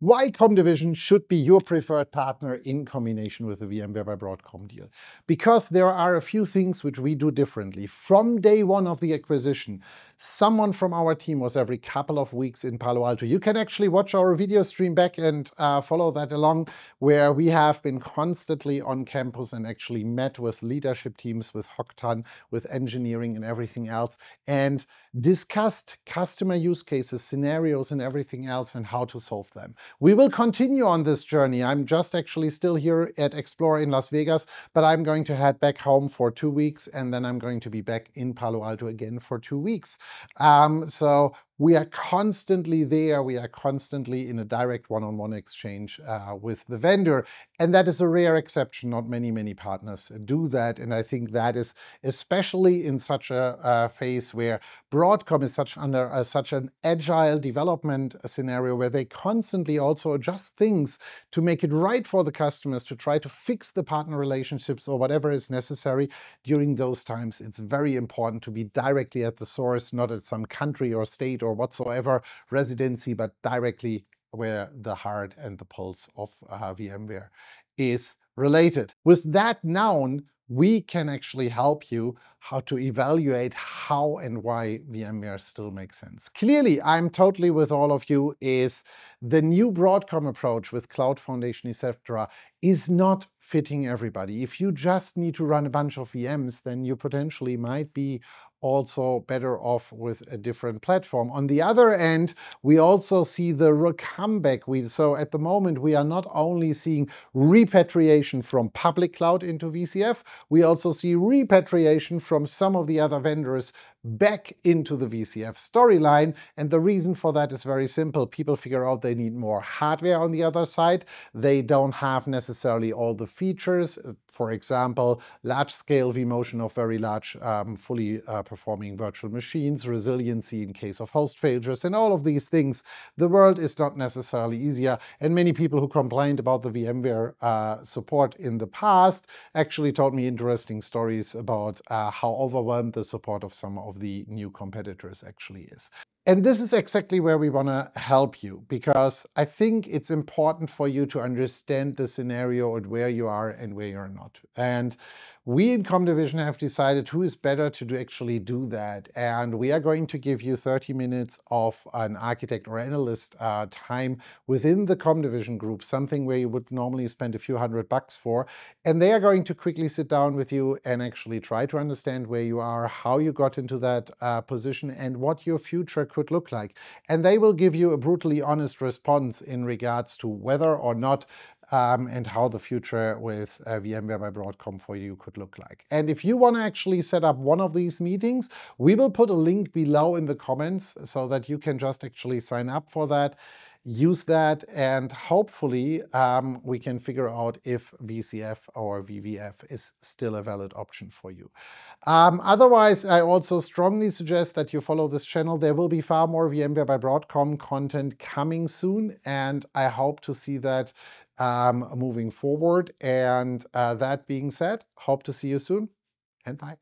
Why comdivision should be your preferred partner in combination with the VMware by Broadcom deal. Because there are a few things which we do differently. From day one of the acquisition, someone from our team was every couple of weeks in Palo Alto. You can actually watch our video stream back and follow that along, where we have been constantly on campus and actually met with leadership teams, with Hoktan, with engineering and everything else, and discussed customer use cases, scenarios, and everything else, and how to solve them. We will continue on this journey. I'm just actually still here at Explore in Las Vegas, but I'm going to head back home for 2 weeks, and then I'm going to be back in Palo Alto again for 2 weeks. So we are constantly there. We are constantly in a direct one-on-one exchange with the vendor. And that is a rare exception. Not many partners do that. And I think that is especially in such a phase where Broadcom is under such an agile development scenario, where they constantly also adjust things to make it right for the customers, to try to fix the partner relationships or whatever is necessary. During those times, it's very important to be directly at the source, not at some country or state or whatsoever residency, but directly where the heart and the pulse of VMware is related. With that known, we can actually help you how to evaluate how and why VMware still makes sense. Clearly, I'm totally with all of you, is the new Broadcom approach with Cloud Foundation, etc., is not fitting everybody. If you just need to run a bunch of VMs, then you potentially might be also better off with a different platform. On the other end, we also see the comeback. So at the moment, we are not only seeing repatriation from public cloud into VCF, we also see repatriation from some of the other vendors back into the VCF storyline. And the reason for that is very simple. People figure out they need more hardware on the other side. They don't have necessarily all the features. For example, large-scale vMotion of very large, fully performing virtual machines, resiliency in case of host failures, and all of these things. The world is not necessarily easier. And many people who complained about the VMware support in the past actually told me interesting stories about how overwhelmed the support of some of the new competitors actually is. And this is exactly where we want to help you, because I think it's important for you to understand the scenario and where you are and where you're not. And we in comdivision have decided who is better to actually do that. And we are going to give you 30 minutes of an architect or analyst time within the comdivision group, something where you would normally spend a few $100 for. And they are going to quickly sit down with you and actually try to understand where you are, how you got into that position, and what your future could look like. And they will give you a brutally honest response in regards to whether or not and how the future with VMware by Broadcom for you could look like. And if you want to actually set up one of these meetings, we will put a link below in the comments so that you can just actually sign up for that. Use that, and hopefully we can figure out if VCF or VVF is still a valid option for you. Otherwise, I also strongly suggest that you follow this channel. There will be far more VMware by Broadcom content coming soon, and I hope to see that moving forward. And that being said, hope to see you soon, and bye.